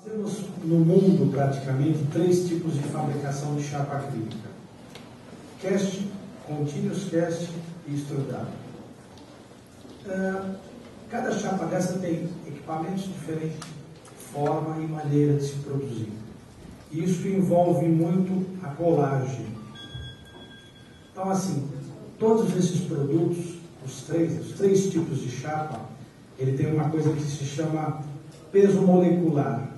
Temos no mundo praticamente 3 tipos de fabricação de chapa acrílica: cast, continuous cast e extrudado. Cada chapa dessa tem equipamentos diferentes, forma e maneira de se produzir. Isso envolve muito a colagem. Então, assim, todos esses produtos, os três tipos de chapa, ele tem uma coisa que se chama peso molecular.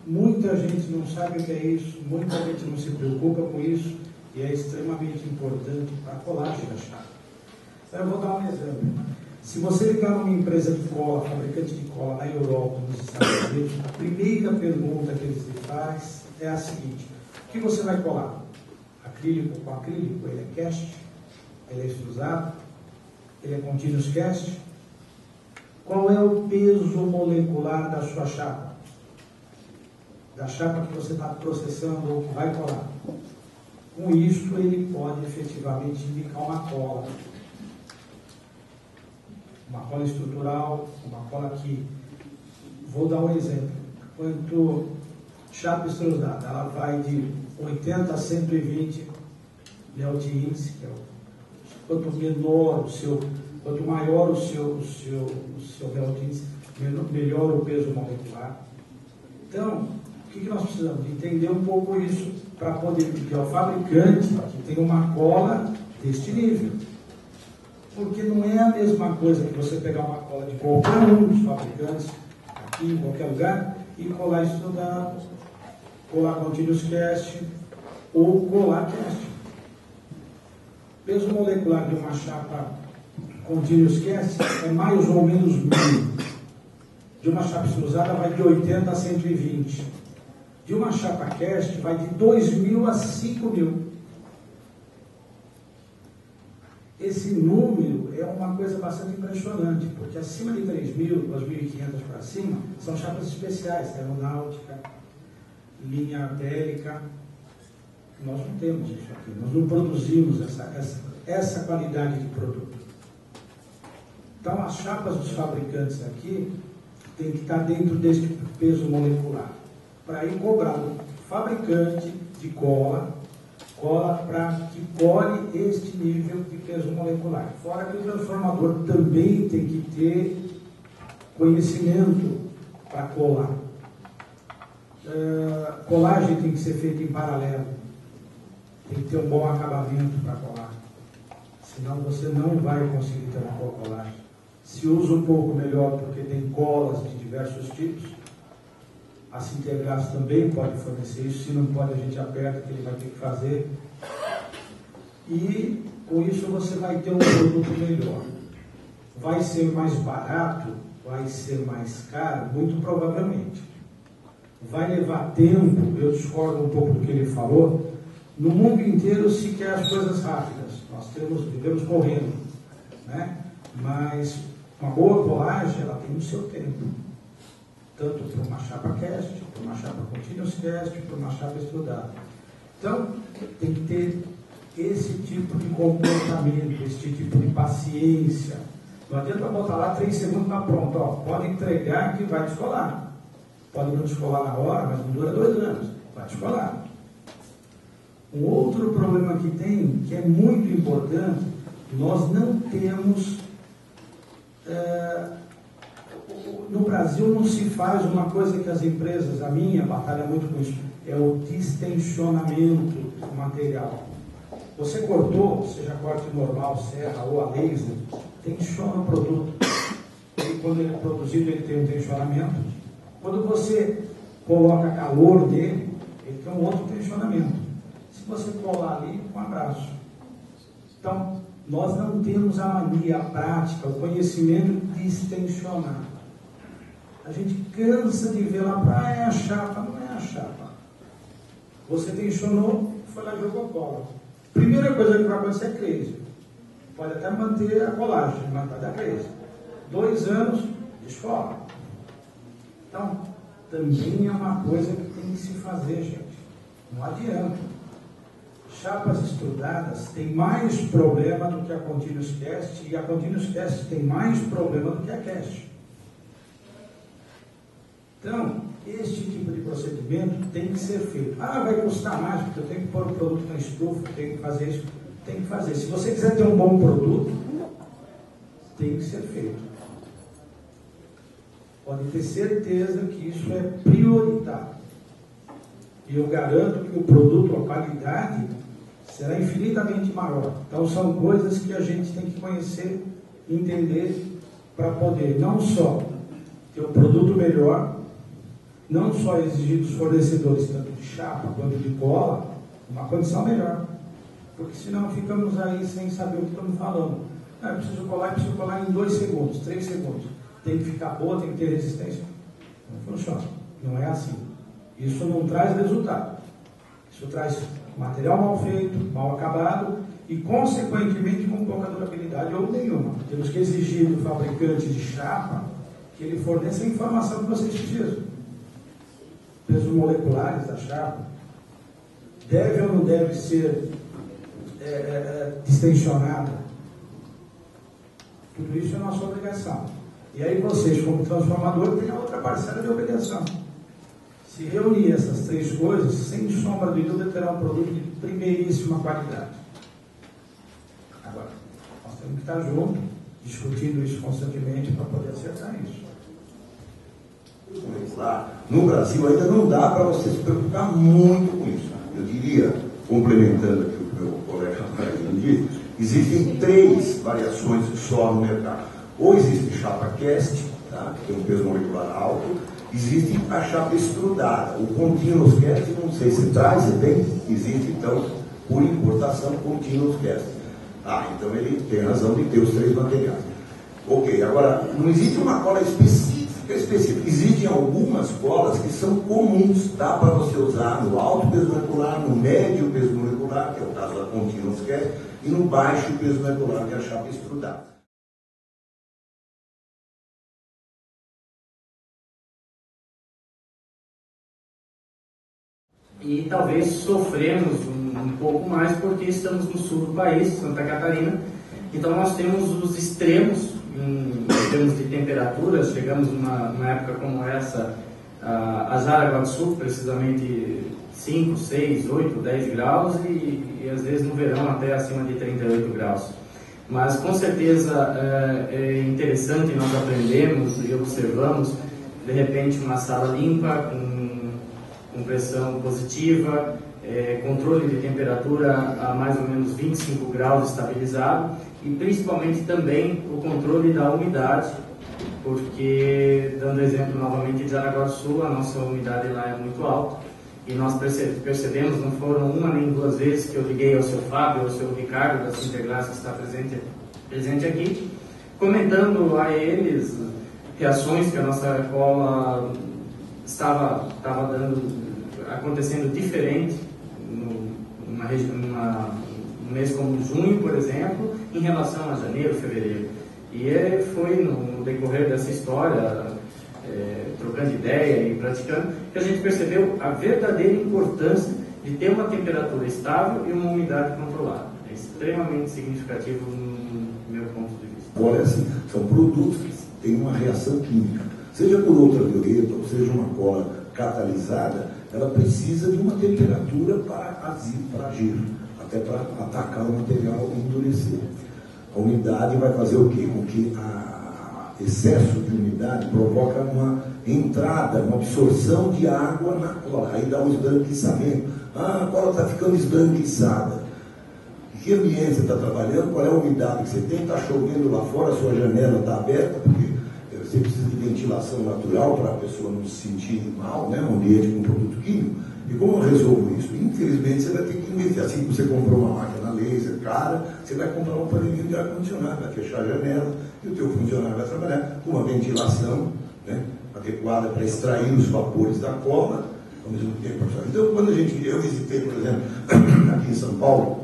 Muita gente não sabe o que é isso, muita gente não se preocupa com isso, e é extremamente importante para a colagem da chapa. Então, eu vou dar um exemplo. Se você ligar numa empresa de cola, fabricante de cola na Europa, nos Estados Unidos, a primeira pergunta que eles lhe fazem é a seguinte: o que você vai colar? Acrílico com acrílico? Ele é cast? Ele é extrusado? Ele é continuous cast? Qual é o peso molecular da sua chapa? Da chapa que você está processando ou que vai colar? Com isso, ele pode efetivamente indicar uma cola. Uma cola estrutural, uma cola que... Vou dar um exemplo. Quanto chapa extrusada, ela vai de 80 a 120 melt índice, que é quanto menor o seu... Quanto maior o seu melt índice, melhor o peso molecular. Então, o que nós precisamos? De entender um pouco isso para poder pedir ao fabricante que tenha uma cola deste nível. Porque não é a mesma coisa que você pegar uma cola de qualquer um dos fabricantes, aqui em qualquer lugar, e colar extrudado, colar continuous cast ou colar cast. Peso molecular de uma chapa continuous cast é mais ou menos 1000. De uma chapa extrusada vai de 80 a 120. De uma chapa cast vai de 2000 a 5000. Esse número é uma coisa bastante impressionante, porque acima de 3.000, 2.500 para cima, são chapas especiais, aeronáutica, linha bélica. Nós não temos isso aqui, nós não produzimos essa qualidade de produto. Então, as chapas dos fabricantes aqui têm que estar dentro desse peso molecular, para ir cobrar o fabricante de cola para que cole este nível de peso molecular. Fora que o transformador também tem que ter conhecimento para colar. Colagem tem que ser feita em paralelo. Tem que ter um bom acabamento para colar. Senão você não vai conseguir ter uma boa colagem. Se usa um pouco melhor porque tem colas de diversos tipos. A Sintergás também pode fornecer isso. Se não pode, a gente aperta que ele vai ter que fazer. E com isso você vai ter um produto melhor. Vai ser mais barato? Vai ser mais caro? Muito provavelmente. Vai levar tempo? Eu discordo um pouco do que ele falou. No mundo inteiro se quer as coisas rápidas. Nós vivemos correndo, né? Mas uma boa colagem, ela tem o seu tempo. Tanto para uma chapa cast, para uma chapa continuous cast, para uma chapa extrudada. Então, tem que ter esse tipo de comportamento, esse tipo de paciência. Não adianta botar lá 3 segundos na pronta. Pode entregar que vai descolar. Pode não descolar na hora, mas não dura 2 anos. Vai descolar. Um outro problema que tem, que é muito importante, nós não temos... no Brasil não se faz uma coisa que as empresas, a minha batalha muito com isso, é o distensionamento do material. Você cortou, seja corte normal, serra ou a laser, tensiona o produto. E quando ele é produzido, ele tem um tensionamento. Quando você coloca calor nele, ele tem um outro tensionamento. Se você colar ali, um abraço. Então, nós não temos a mania, a prática, o conhecimento de distensionar. A gente cansa de ver lá, é a chapa, não é a chapa. Você tensionou, foi lá e jogou cola. Primeira coisa que vai acontecer é crise. Pode até manter a colagem, mas vai dar crise. 2 anos, descola. Então, também é uma coisa que tem que se fazer, gente. Não adianta. Chapas extrudadas têm mais problema do que a continuous cast, e a continuous cast tem mais problema do que a cast. Então, este tipo de procedimento tem que ser feito. Ah, vai custar mais, porque eu tenho que pôr o produto na estufa, eu tenho que fazer isso. Tem que fazer. Se você quiser ter um bom produto, tem que ser feito. Pode ter certeza que isso é prioritário. E eu garanto que o produto, a qualidade, será infinitamente maior. Então, são coisas que a gente tem que conhecer, entender, para poder não só ter um produto melhor, não só exigir dos fornecedores, tanto de chapa quanto de cola, uma condição melhor. Porque senão ficamos aí sem saber o que estamos falando. Ah, eu preciso colar em 2 segundos, 3 segundos. Tem que ficar boa, tem que ter resistência. Não funciona. Não é assim. Isso não traz resultado. Isso traz material mal feito, mal acabado e, consequentemente, com pouca durabilidade ou nenhuma. Temos que exigir do fabricante de chapa que ele forneça a informação que vocês precisam. Pesos moleculares da chapa. Deve ou não deve ser distensionada? Tudo isso é nossa obrigação. E aí vocês, como transformador, têm a outra parcela de obrigação. Se reunir essas 3 coisas, sem sombra de dúvida, terá um produto de primeiríssima qualidade. Agora, nós temos que estar juntos, discutindo isso constantemente para poder acertar isso. No Brasil ainda não dá para você se preocupar muito com isso. Eu diria, complementando aqui o que o meu colega disse, existem 3 variações só no mercado. Ou existe chapa cast, tá, que tem um peso molecular alto, existe a chapa extrudada. O continuous cast, não sei se traz, existe então, por importação, continuous cast. Então ele tem razão de ter os 3 materiais. Ok, agora, não existe uma cola específica. Existem algumas colas que são comuns, dá para você usar no alto peso molecular, no médio peso molecular, que é o caso da continuous cast, e no baixo peso molecular, que é a chapa extrudada. E talvez sofremos um pouco mais porque estamos no sul do país, Santa Catarina, então nós temos os extremos em termos de temperaturas. Chegamos numa época como essa, a Jaraguá do Sul, precisamente 5, 6, 8, 10 graus e às vezes no verão até acima de 38 graus. Mas com certeza é interessante, nós aprendemos e observamos, de repente, uma sala limpa, com pressão positiva, controle de temperatura a mais ou menos 25 graus estabilizado e principalmente também o controle da umidade, porque, dando exemplo novamente de Jaraguá do Sul, a nossa umidade lá é muito alta e nós percebemos, não foram uma nem 2 vezes que eu liguei ao seu Fábio, ao seu Ricardo da Sinterglass, que está presente aqui, comentando a eles reações que a nossa cola estava acontecendo diferente num mês como junho, por exemplo, em relação a janeiro, fevereiro. E foi no decorrer dessa história, trocando ideia e praticando, que a gente percebeu a verdadeira importância de ter uma temperatura estável e uma umidade controlada. É extremamente significativo no meu ponto de vista. Olha, assim, são produtos que têm uma reação química. Seja por ultravioleta ou seja uma cola catalisada, ela precisa de uma temperatura para agir, até para atacar o material e endurecer. A umidade vai fazer o quê? Com que excesso de umidade provoca uma entrada, uma absorção de água na cola, aí dá um esbranquiçamento. A cola está ficando esbranquiçada. Em que ambiente você está trabalhando? Qual é a umidade que você tem? Está chovendo lá fora, a sua janela está aberta, porque você precisa de ventilação natural para a pessoa não se sentir mal, né? Um ambiente com produto químico. E como eu resolvo isso? Infelizmente, você vai ter que investir. Assim que você comprou uma máquina laser cara, você vai comprar um panelinho de ar-condicionado, vai fechar a janela e o teu funcionário vai trabalhar com uma ventilação, né, adequada para extrair os vapores da cola ao mesmo tempo. Então, quando eu visitei, por exemplo, aqui em São Paulo,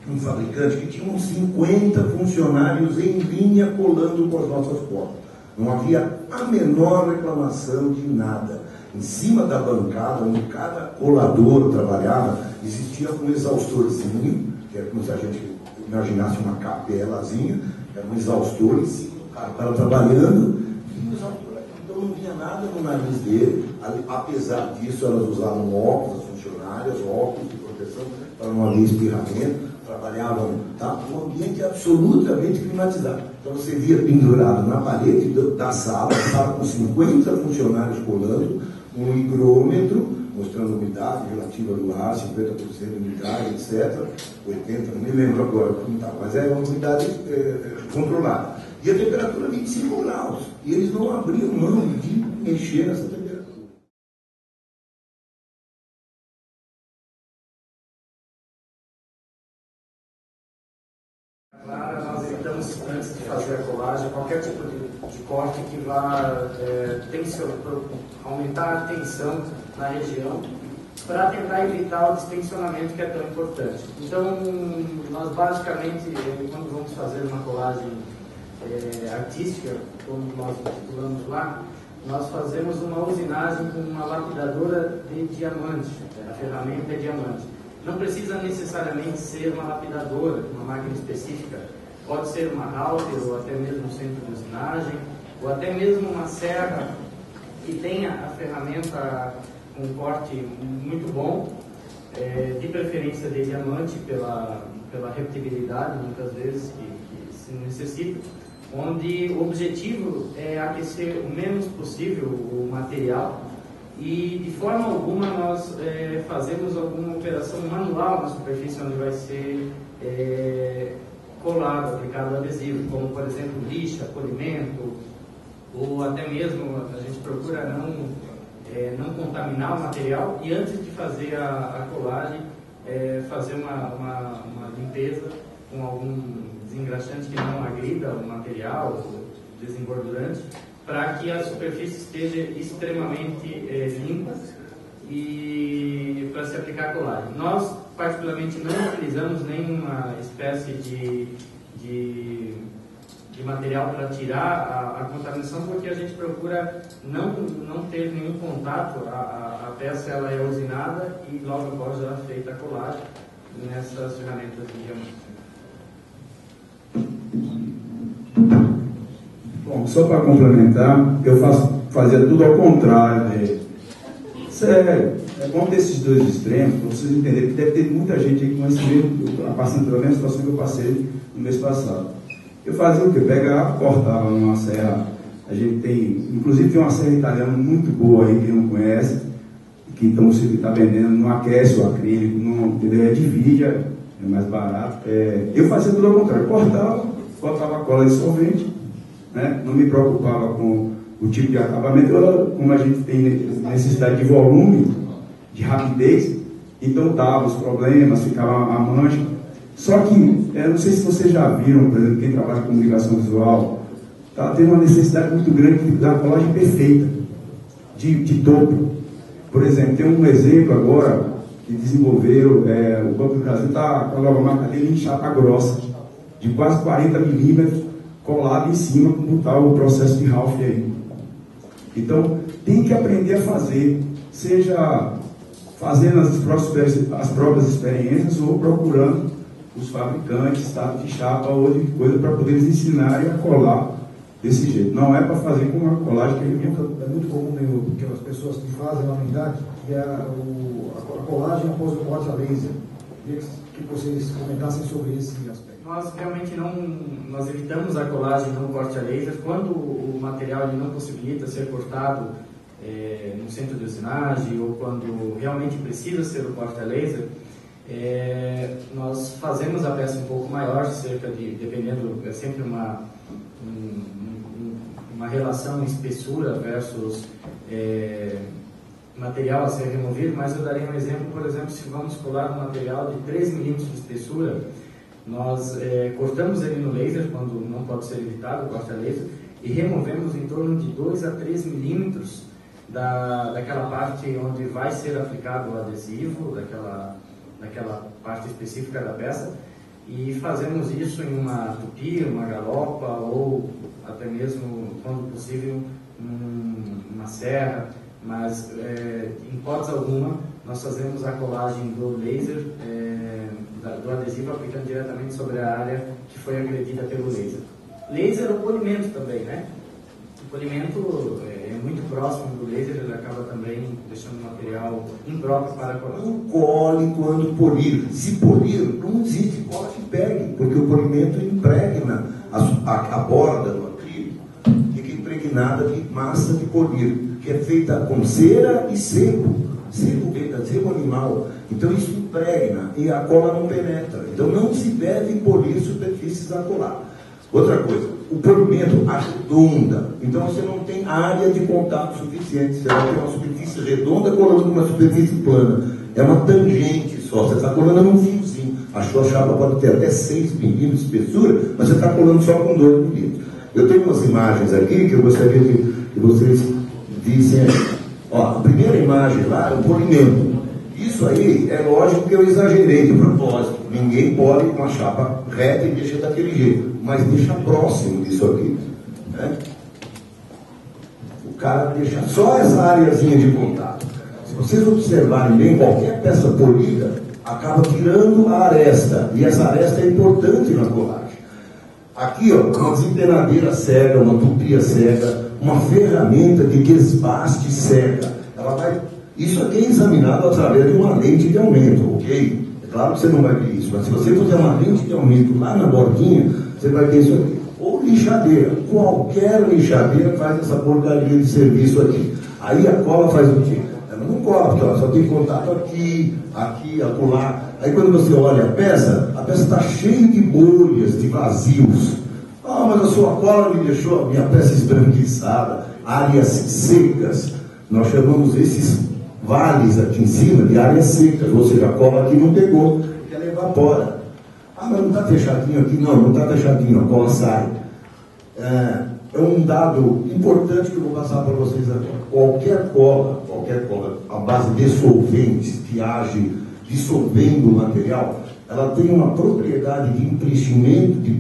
um fabricante que tinha uns 50 funcionários em linha colando com as nossas colas. Não havia a menor reclamação de nada. Em cima da bancada, onde cada colador trabalhava, existia um exaustorzinho, que era como se a gente imaginasse uma capelazinha, era um exaustor em cima do cara. Estava trabalhando e o exaustor. Então, Então não vinha nada no nariz dele, apesar disso elas usavam óculos, as funcionárias, óculos de proteção para não haver espirramento, trabalhavam, tá? Um ambiente absolutamente climatizado. Então você via pendurado na parede da sala, estava com 50 funcionários colando, um higrômetro, mostrando a umidade relativa do ar, 50% de umidade, etc. 80%, não me lembro agora como está, mas é uma umidade controlada. E a temperatura 25 graus. E eles não abriam mão de mexer nessa temperatura. Claro, nós evitamos, antes de fazer a colagem, qualquer tipo de corte que vá aumentar a tensão na região, para tentar evitar o distensionamento que é tão importante. Então, nós basicamente, quando vamos fazer uma colagem artística, como nós titulamos lá, nós fazemos uma usinagem com uma lapidadora de diamante. A ferramenta é diamante. Não precisa necessariamente ser uma lapidadora, uma máquina específica. Pode ser uma halter, ou até mesmo um centro de usinagem, ou até mesmo uma serra que tenha a ferramenta com um corte muito bom, de preferência de diamante, pela repetibilidade, muitas vezes, que se necessita, onde o objetivo é aquecer o menos possível o material e, de forma alguma, nós fazemos alguma operação manual na superfície onde vai ser colado, aplicado o adesivo, como, por exemplo, lixa, polimento, ou até mesmo a gente procura não contaminar o material e, antes de fazer a colagem, fazer uma limpeza com algum desengraxante que não agrida o material, desengordurante, para que a superfície esteja extremamente limpa e para se aplicar a colagem. Nós, particularmente, não utilizamos nenhuma espécie de material para tirar a contaminação, porque a gente procura não ter nenhum contato. A peça ela é usinada e logo após já é feita a colagem nessas ferramentas de diamante. Bom, só para complementar, eu fazia tudo ao contrário. É bom ter esses dois extremos, para vocês entenderem que deve ter muita gente aí passando pela mesma situação que eu passei no mês passado. Eu fazia o quê? Pegava, cortava numa serra. A gente tem, inclusive, tem uma serra italiana muito boa aí, quem não conhece, que então você está vendendo, não aquece o acrílico, entendeu? Divide, é mais barato. Eu fazia tudo ao contrário, cortava, botava cola dissolvente, né? Não me preocupava com o tipo de acabamento. Como a gente tem necessidade de volume, de rapidez, então dava os problemas, ficava a mancha. Só que, não sei se vocês já viram, por exemplo, quem trabalha com comunicação visual, está tendo uma necessidade muito grande da colagem perfeita, de topo. Por exemplo, tem um exemplo agora que desenvolveram, o Banco do Brasil está com a nova marca dele em chapa grossa, de quase 40 milímetros, colado em cima, como está o processo de Ralph aí. Então, tem que aprender a fazer, seja fazendo as próprias experiências ou procurando os fabricantes, tá, de chapa ou de coisa para poder eles ensinarem a colar desse jeito. Não é para fazer com uma colagem que é muito comum, porque as pessoas que fazem na unidade, que é a colagem após o corte a laser. Queria que vocês comentassem sobre esse aspecto. Nós realmente nós evitamos a colagem no corte a laser quando o material ele não possibilita ser cortado no centro de usinagem ou quando realmente precisa ser o corte a laser. Nós fazemos a peça um pouco maior, dependendo, é sempre uma relação espessura versus material a ser removido, mas eu daria um exemplo, por exemplo, se vamos colar um material de 3 milímetros de espessura, nós cortamos ele no laser, quando não pode ser evitado o corte a laser, e removemos em torno de 2 a 3 milímetros daquela parte onde vai ser aplicado o adesivo, daquela parte específica da peça, e fazemos isso em uma tupi, uma galopa ou até mesmo, quando possível, uma serra, mas em hipótese alguma nós fazemos a colagem do laser, do adesivo, aplicando diretamente sobre a área que foi agredida pelo laser. Laser ou polimento também, né? O polimento é muito próximo do laser, ele acaba também deixando material impróprio para colar. Não cole quando polir. Se polir, não existe cola que pegue, porque o polimento impregna a borda do acrílico, fica impregnada de massa de polir, que é feita com cera e sebo animal. Então isso impregna e a cola não penetra. Então não se deve polir superfícies a colar. Outra coisa, o polimento arredonda, então você não tem área de contato suficiente. Você vai ter uma superfície redonda colando com uma superfície plana. É uma tangente só, você está colando num fiozinho. A sua chapa pode ter até 6 milímetros de espessura, mas você está colando só com 2 milímetros. Eu tenho umas imagens aqui que eu gostaria que vocês vissem aí. Ó, a primeira imagem lá é o polimento. Isso aí é lógico que eu exagerei de propósito. Ninguém pode com a chapa reta e deixa daquele jeito, mas deixa próximo disso aqui, né? O cara deixa só essa areazinha de contato. Se vocês observarem bem, qualquer peça polida acaba tirando a aresta, e essa aresta é importante na colagem. Aqui, ó, uma desempenadeira cega, uma tupia cega, uma ferramenta de desbaste cega. Ela vai... Isso aqui é examinado através de uma lente de aumento, ok? É claro que você não vai ver isso, mas se você fizer uma lente de aumento lá na bordinha, você vai ver isso aqui. Ou lixadeira, qualquer lixadeira faz essa porcaria de serviço aqui. Aí a cola faz o quê? Ela não cola, porque ela só tem contato aqui, acolá. Aí quando você olha a peça está cheia de bolhas, de vazios. Ah, mas a sua cola me deixou a minha peça esbranquiçada, áreas secas. Nós chamamos esses vales aqui em cima de áreas secas, ou seja, a cola aqui não pegou, porque ela evapora. Ah, mas não está fechadinho aqui? Não está fechadinho, a cola sai. É um dado importante que eu vou passar para vocês agora. Qualquer cola, à base de solventes, que age dissolvendo o material, ela tem uma propriedade de preenchimento de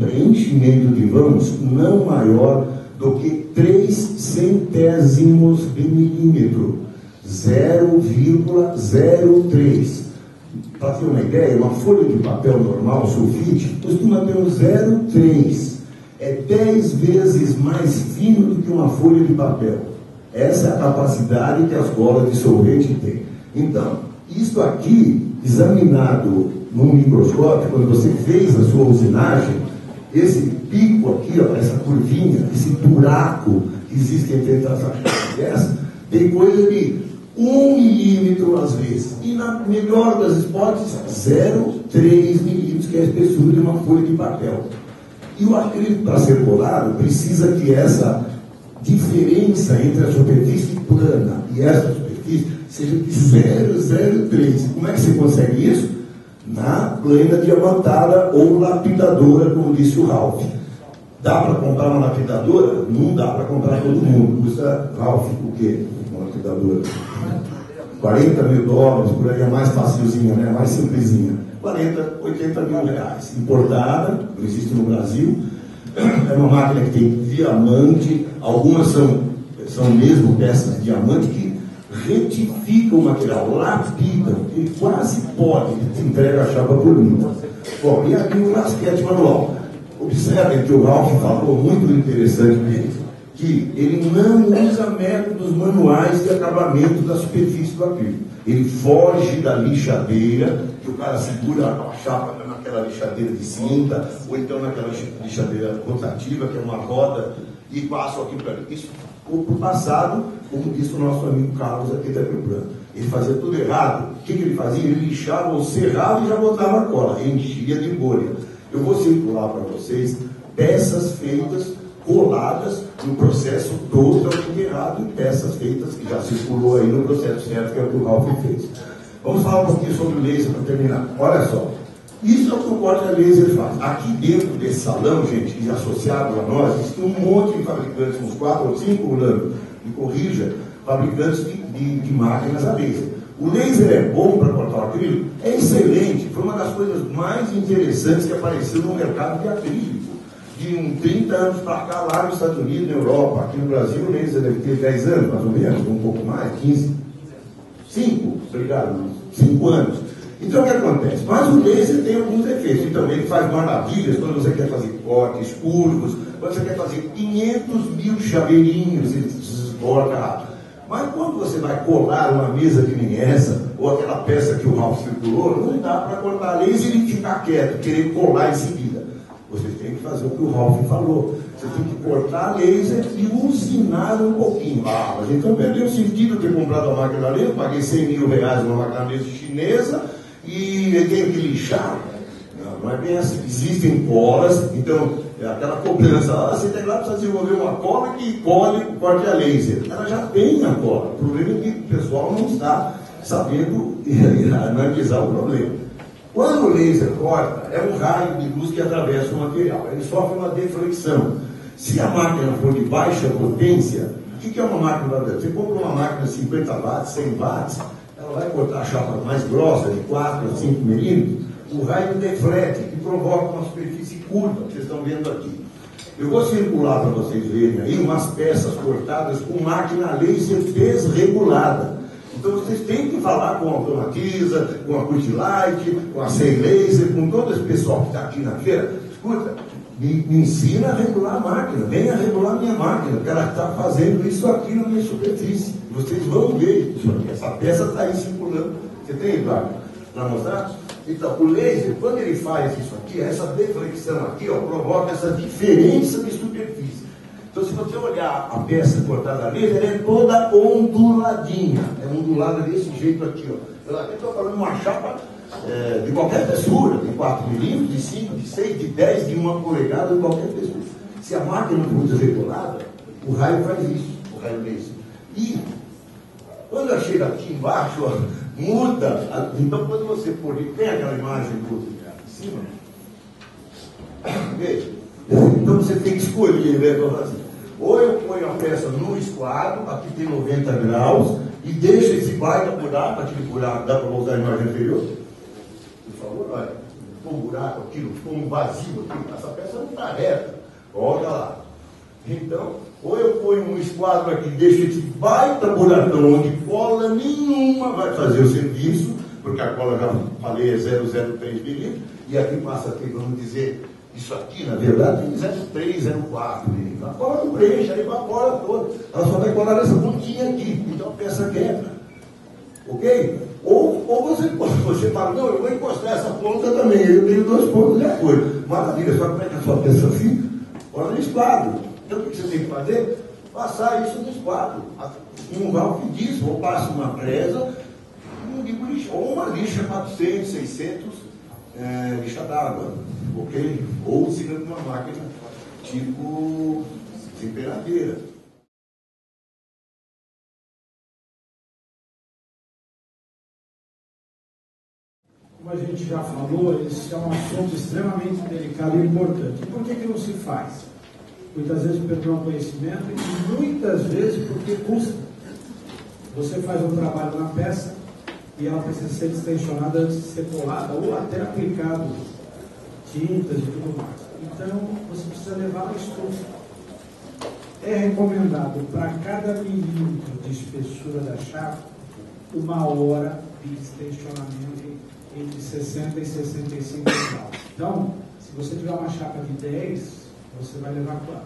vãos não maior do que 3 centésimos de milímetro, 0,03. Para ter uma ideia, uma folha de papel normal, sulfite, costuma ter um 0,3. É 10 vezes mais fino do que uma folha de papel. Essa é a capacidade que as colas de solvente têm. Então, isso aqui, examinado num microscópio, quando você fez a sua usinagem, esse pico aqui, ó, essa curvinha, esse buraco que existe entre essa chapa e essa, tem coisa de 1 milímetro às vezes. E na melhor das hipóteses, 0,3 milímetros, que é a espessura de uma folha de papel. E o acrílico, para ser colado, precisa que essa diferença entre a superfície plana e essa superfície seja de 0,03. Como é que você consegue isso? Na plena diamantada ou lapidadora, como disse o Ralph. Dá para comprar uma lapidadora? Não dá para comprar todo mundo. Custa, Ralph, o quê? Uma lapidadora? $40 mil, por aí é mais facilzinha, né? Mais simplesinha. 40, 80 mil reais. Importada, não existe no Brasil. É uma máquina que tem diamante. Algumas são mesmo peças de diamante que retificam o material, lapidam, ele quase pode, ele te entrega a chapa por limpa. Bom, e aqui o rasquete manual. Observem que o Ralph falou muito interessante que ele não usa métodos manuais de acabamento da superfície do acrílico. Ele foge da lixadeira, que o cara segura a chapa naquela lixadeira de cinta, ou então naquela lixadeira rotativa, que é uma roda, e passa aqui para ali. Isso ficou para o passado, como disse o nosso amigo Carlos aqui da Plano. Ele fazia tudo errado. O que ele fazia? Ele lixava ou serrava e já botava a cola, enchia de bolha. Eu vou circular para vocês peças feitas, coladas no processo totalmente errado, e peças feitas que já circulou aí no processo certo, que é o que o Ralph fez. Vamos falar um pouquinho sobre o laser para terminar. Olha só. Isso é o que o corte laser faz. Aqui dentro desse salão, gente, e associado a nós, existem um monte de fabricantes, uns 4 ou 5, Orlando, me corrija, fabricantes de máquinas a laser. O laser é bom para cortar o acrílico? É excelente. Foi uma das coisas mais interessantes que apareceu no mercado de acrílico. De uns 30 anos para cá, lá nos Estados Unidos, na Europa, aqui no Brasil, o laser deve ter 10 anos, mais ou menos, um pouco mais, 15. 5, obrigado, 5 anos. Então o que acontece? Mas o laser tem alguns efeitos. Então ele faz maravilhas quando você quer fazer cortes, curvos, quando você quer fazer 500 mil chaveirinhos, esborca rápido. Mas quando você vai colar uma mesa que nem essa, ou aquela peça que o Ralph circulou, não dá para cortar a laser e ficar quieto, querer colar em seguida. Você tem que fazer o que o Ralph falou. Você tem que cortar a laser e usinar um pouquinho. Ah, mas então perdeu o sentido ter comprado a máquina laser, paguei 100 mil reais numa máquina laser chinesa e tem que lixar. Não é bem assim. Existem colas, então, aquela cobrança, você tem lá para desenvolver uma cola que corte a laser. Ela já tem a cola. O problema é que o pessoal não está sabendo analisar o problema. Quando o laser corta, é um raio de luz que atravessa o material. Ele sofre uma deflexão. Se a máquina for de baixa potência, o que é uma máquina? Você compra uma máquina de 50 watts, 100 watts, ela vai cortar a chapa mais grossa, de 4 a 5 milímetros, o raio deflete, que provoca uma superfície curva, que vocês estão vendo aqui. Eu vou circular para vocês verem aí umas peças cortadas com máquina laser desregulada. Então vocês têm que falar com a Automatiza, com a Cutilite, com a Sei Laser, com todo esse pessoal que está aqui na feira. Escuta, me ensina a regular a máquina, venha regular a minha máquina, porque ela está fazendo isso aqui na minha superfície. Vocês vão ver isso aqui, essa peça está aí circulando. Você tem, Eduardo, para mostrar? Então, o laser, quando ele faz isso aqui, essa deflexão aqui, ó, provoca essa diferença de superfície. Então, se você olhar a peça cortada a laser, ela é toda onduladinha. É ondulada desse jeito aqui, ó. Eu estou falando de uma chapa de qualquer espessura, de 4 milímetros, de 5, de 6, de 10, de 1 polegada, de qualquer espessura. Se a máquina for desregulada, o raio faz isso, o raio laser. E, quando eu chego aqui embaixo, ó, muda. Então, quando você pôr, tem aquela imagem do em cima? Veja. Então, você tem que escolher, né? Ou eu ponho a peça no esquadro, aqui tem 90 graus, e deixa esse baita buraco, aquele buraco, dá para usar a imagem anterior? Por favor, olha, ficou um buraco aqui, ficou um vazio aqui, essa peça não está reta, olha lá. Então, ou eu ponho um esquadro aqui, deixo esse baita buracão onde cola nenhuma vai fazer o serviço, porque a cola, já falei, é 0,03 milímetros, e aqui passa aqui, vamos dizer, isso aqui, na verdade, tem 0,3, 0,4 milímetros. A cola não preenche, ela evapora toda. Ela só vai colar nessa pontinha aqui, então a peça quebra. Ok? Ou você fala, não, eu vou encostar essa ponta também, eu tenho 2 pontos de apoio. Maravilha, só como é que a sua peça fica? Olha no esquadro. Então, o que você tem que fazer? Passar isso no esquadro. Um Ralph diz, ou passa uma presa, ou uma lixa 400, 600, lixa d'água, ok? Ou se não uma máquina tipo temperadeira. Como a gente já falou, esse é um assunto extremamente delicado e importante. E por que não se faz? Muitas vezes porque não conhecimento e muitas vezes porque custa. Você faz um trabalho na peça e ela precisa ser distensionada antes de ser colada ou até aplicado tintas e tudo mais. Então, você precisa levar a estufa. É recomendado para cada milímetro de espessura da chapa 1 hora de distensionamento entre 60 e 65 graus. Então, se você tiver uma chapa de 10, você vai levar quanto?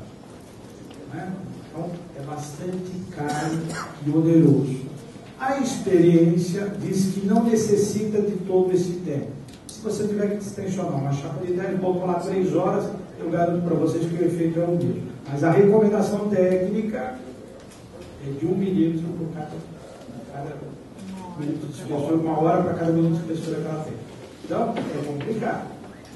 Né? Então, é bastante caro e oneroso. A experiência diz que não necessita de todo esse tempo. Se você tiver que distensionar uma chapa de 10, vou lá 3 horas, eu garanto para vocês que o efeito é o mesmo. Mas a recomendação técnica é de 1 milímetro por cada minuto de espessura, 1 hora para cada minuto de espessura que ela tem. Então, é complicado.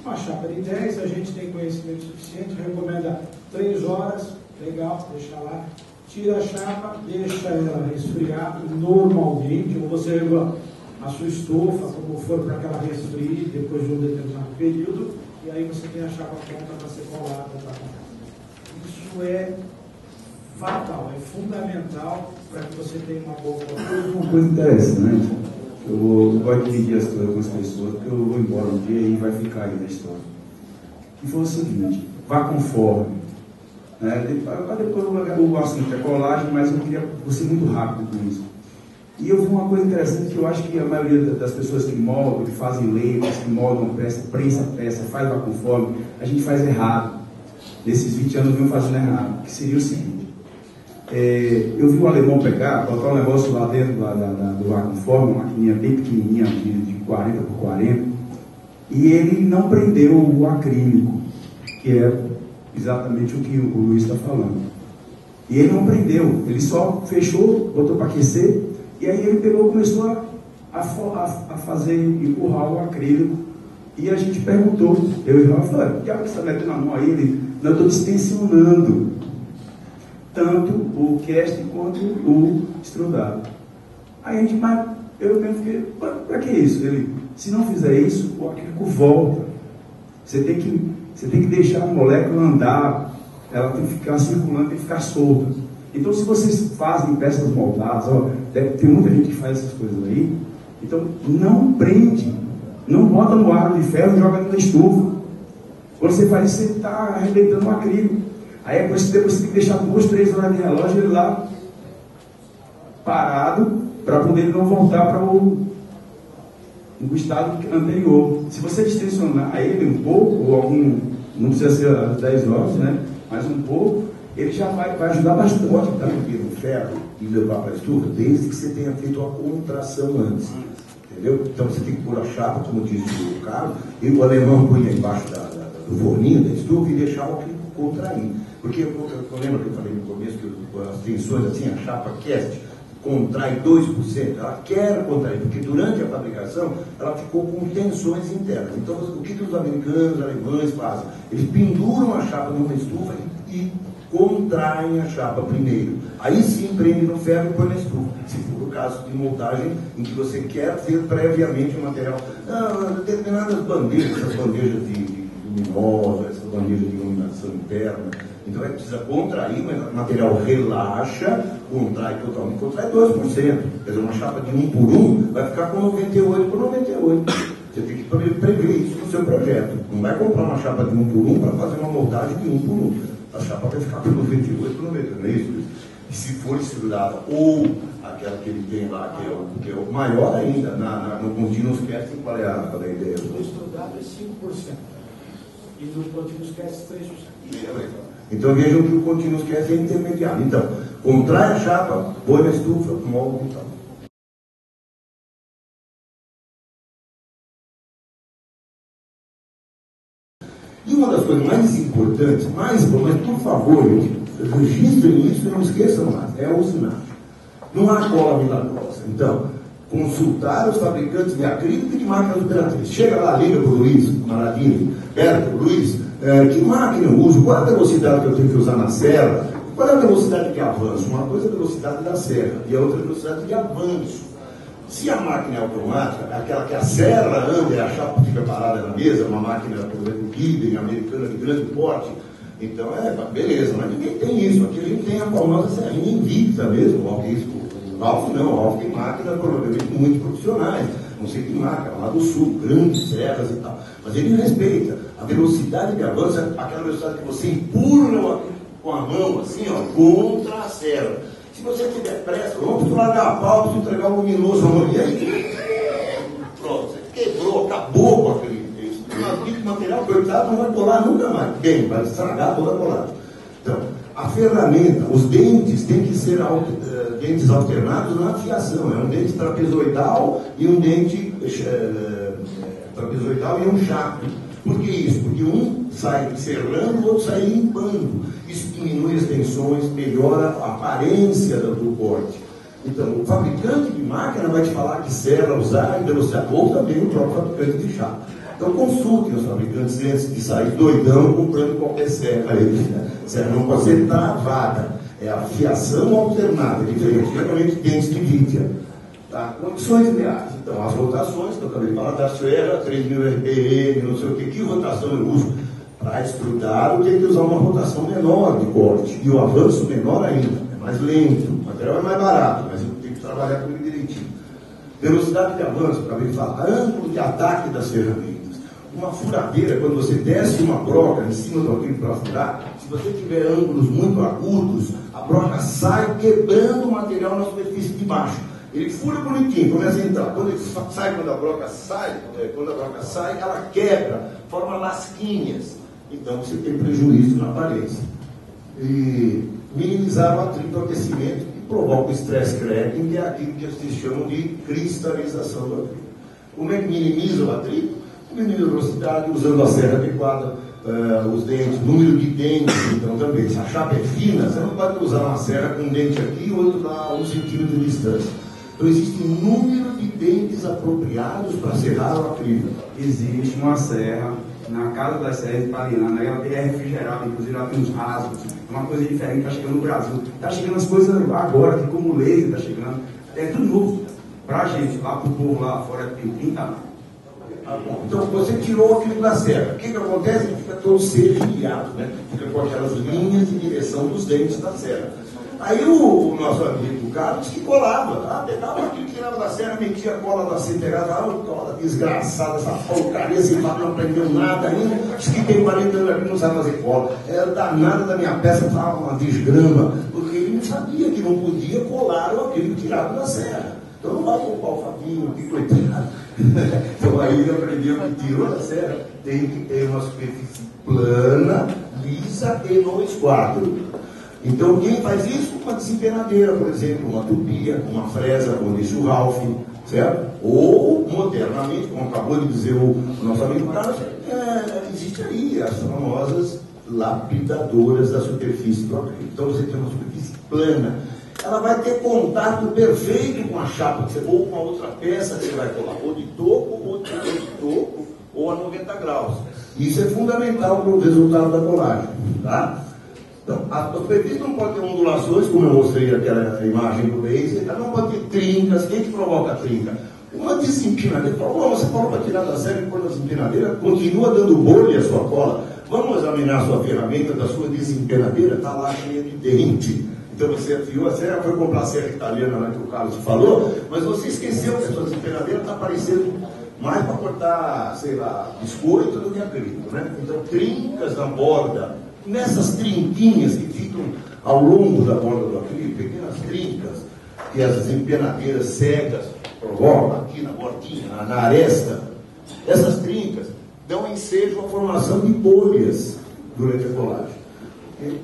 Uma chapa de 10, a gente tem conhecimento suficiente, recomenda 3 horas, legal, deixa lá, tira a chapa, deixa ela resfriar normalmente, ou você regula a sua estufa, como for para que ela resfrie depois de um determinado período, e aí você tem a chapa pronta para ser colada. Isso é fatal, é fundamental para que você tenha uma boa colação. Uma coisa interessante, eu gosto de dividir as coisas com as pessoas, porque eu vou embora um dia e vai ficar aí na história. E foi o seguinte, vá conforme. Depois o assunto é colagem, mas eu queria você muito rápido com isso. E eu vi uma coisa interessante que eu acho que a maioria das pessoas que moldam, que fazem layers, que moldam peça, prensa peça, faz vá conforme, a gente faz errado. Nesses 20 anos eu venho fazendo errado, que seria o seguinte. eu vi um alemão pegar, botar um negócio lá dentro do vacuumforme, uma maquininha bem pequenininha, de 40 por 40, e ele não prendeu o acrílico, que é exatamente o que o Luiz está falando. E ele não prendeu, ele só fechou, botou para aquecer, e aí ele pegou e começou a fazer, empurrar o acrílico. E a gente perguntou, eu e o Rafa, falei, que você está metendo a mão aí? Ele, não, eu estou distensionando tanto o cast quanto o estrudado. Aí a gente, mas eu mesmo fiquei, para que isso? Ele, se não fizer isso, o acrílico volta. Você tem que deixar a molécula andar, ela tem que ficar circulando, tem que ficar solta. Então, se vocês fazem peças moldadas, tem muita gente que faz essas coisas aí, então não prende, não bota no aro de ferro e joga na estufa. Quando você faz isso, você está arrebentando o acrílico. Aí depois você tem que deixar 2, 3 horas de relógio ele lá parado, para poder não voltar para o estado anterior. Se você distensionar ele um pouco, ou algum, não precisa ser às 10 horas, né? Mas um pouco, ele já vai ajudar bastante. Pode prender no ferro e levar para a estufa, desde que você tenha feito a contração antes. Entendeu? Então você tem que pôr a chapa, como diz o Carlos, e o alemão punha embaixo do forninho da estufa e deixava o acrílico contrair. Porque eu lembro que eu falei no começo que as tensões assim, a chapa cast contrai 2%, ela quer contrair, porque durante a fabricação ela ficou com tensões internas. Então o que os americanos, alemães fazem? Eles penduram a chapa numa estufa e contraem a chapa primeiro. Aí sim prende no ferro e põe na estufa. Se for o caso de montagem em que você quer ter previamente o material. Determinadas bandejas, essas bandejas de luminosa, essas bandejas de iluminação interna. Então precisa contrair, mas o material relaxa, contrai totalmente, contrai 2%. Quer dizer, uma chapa de 1 por 1 vai ficar com 98 por 98. Você tem que prever isso no seu projeto. Não vai comprar uma chapa de 1 por 1 para fazer uma montagem de 1 por 1. A chapa vai ficar por 98 por 98, não é isso? E se for estrudada ou aquela que ele tem lá, que é o maior ainda, no Continuous Casting, qual é a ideia? O estrudado é 5%. E no Continuous Casting 3%. Então vejam que o Continuous Casting é intermediário. Então, contrai a chapa, põe na estufa, molde e tal. E uma das coisas mais importantes, mas por favor, registrem isso e não esqueçam mais, é a usinagem. Não há cola milagrosa. Então, consultar os fabricantes de acrílico e de máquinas operativas. Chega lá, liga para o Luiz Maravilha, Luiz, que máquina eu uso? Qual é a velocidade que eu tenho que usar na serra? Qual é a velocidade de avanço? Uma coisa é a velocidade da serra e a outra é a velocidade de avanço. Se a máquina é automática, aquela que a serra anda e a chapa fica parada na mesa, uma máquina, por exemplo, Gibbon, americana de grande porte, então beleza, mas ninguém tem isso. Aqui a gente tem a famosa serrinha Invicta mesmo, o Alf não, o Alf tem máquina provavelmente muito profissionais, não sei que máquina, lá do sul, grandes serras e tal, mas ele respeita. A velocidade de avanço é aquela velocidade que você empurra com a mão, assim, ó, contra a serra. Se você tiver pressa, vamos largar a pau, vamos entregar o luminoso amanhã. E aí, pronto, você quebrou, acabou com aquele material, coitado, não vai colar nunca mais. Bem, vai estragar toda a colagem. Então, a ferramenta, os dentes têm que ser dentes alternados na afiação. É um dente trapezoidal e um dente trapezoidal e um chato. Por que isso? Porque um sai serrando, o outro sai limpando. Isso diminui as tensões, melhora a aparência do corte. Então, o fabricante de máquina vai te falar que serra usar e velocidade, ou também o próprio fabricante de chapa. Então, consultem os fabricantes antes de sair doidão comprando qualquer serra. Serra não pode ser travada. É a fiação alternada, é diferente. Geralmente, dentes de vítia. Tá? Condições ideais. Então, as rotações, que eu acabei de falar da serra, 3.000 RPM, não sei o que rotação eu uso? Para estrudar, eu tenho que usar uma rotação menor de corte. E o avanço menor ainda. É mais lento. O material é mais barato, mas eu tenho que trabalhar com ele direitinho. Velocidade de avanço, para ver falar. Ângulo de ataque das ferramentas. Uma furadeira, quando você desce uma broca em cima do acrílico para furar, se você tiver ângulos muito agudos, a broca sai quebrando o material na superfície de baixo. Ele fura bonitinho, começa a entrar. Quando a broca sai, ela quebra, forma lasquinhas. Então você tem prejuízo na aparência. E minimizar o atrito, o aquecimento, que provoca o stress cracking, que é aquilo que eles chamam de cristalização do atrito. Como é que minimiza o atrito? Minimiza a velocidade, usando a serra adequada, os dentes, número de dentes, então também. Se a chapa é fina, você não pode usar uma serra com um dente aqui e outro lá a 1 centímetro de distância. Então existe um número de dentes apropriados para serrar o acrílico. Existe uma serra na casa das serras de Pariana, ela é refrigerada, inclusive ela tem uns rasgos, uma coisa diferente, está chegando no Brasil. Está chegando as coisas agora, que como o laser está chegando, é tudo novo para a gente, lá para o povo lá fora que tem 30 anos. Então você tirou aquilo da serra. O que acontece? Ele fica todo serrilhado, né? Fica com aquelas linhas de direção dos dentes da serra. Aí o nosso amigo Carlos que colava, pegava aquilo, tirava da serra, metia a cola na centelhada, cola desgraçada, essa porcaria, esse papo não aprendeu nada ainda, diz que tem 40 anos aqui, não sabe fazer cola. É danada da minha peça, estava uma desgrama, porque ele não sabia que não podia colar o aquilo tirado da serra. Então não vai culpar o Fabinho, que coitado. Então aí ele aprendeu que tirou da serra, tem que ter uma superfície plana, lisa e no esquadro. Então quem faz isso? Uma desempenadeira, por exemplo, uma tupia, uma fresa, como disse o Ralph, certo? Ou, modernamente, como acabou de dizer o nosso amigo Carlos, existe aí as famosas lapidadoras da superfície do acrílico. Então você tem uma superfície plana. Ela vai ter contato perfeito com a chapa, ou com a outra peça que você vai colar, ou de toco, ou de toco, ou a 90 graus. Isso é fundamental para o resultado da colagem, tá? Então, a superfície não pode ter ondulações, como eu mostrei aquela imagem do laser, ela não pode ter trincas. Quem que provoca trinca? Uma desempinadeira. Você falou para tirar da serra e pôr na desempinadeira, continua dando bolha a sua cola. Vamos examinar a sua ferramenta da sua desempenadeira, está lá cheia de dente. Então você afiou a serra, foi comprar a serra italiana lá que o Carlos falou, mas você esqueceu que a sua desempenadeira está parecendo mais para cortar, sei lá, biscoito do que acrílico, né? Então trincas na borda, nessas trinquinhas que ficam ao longo da borda do acrílico, pequenas trincas, que as desempenadeiras cegas provocam aqui na bordinha, na aresta, essas trincas dão ensejo à formação de bolhas durante a colagem. Okay?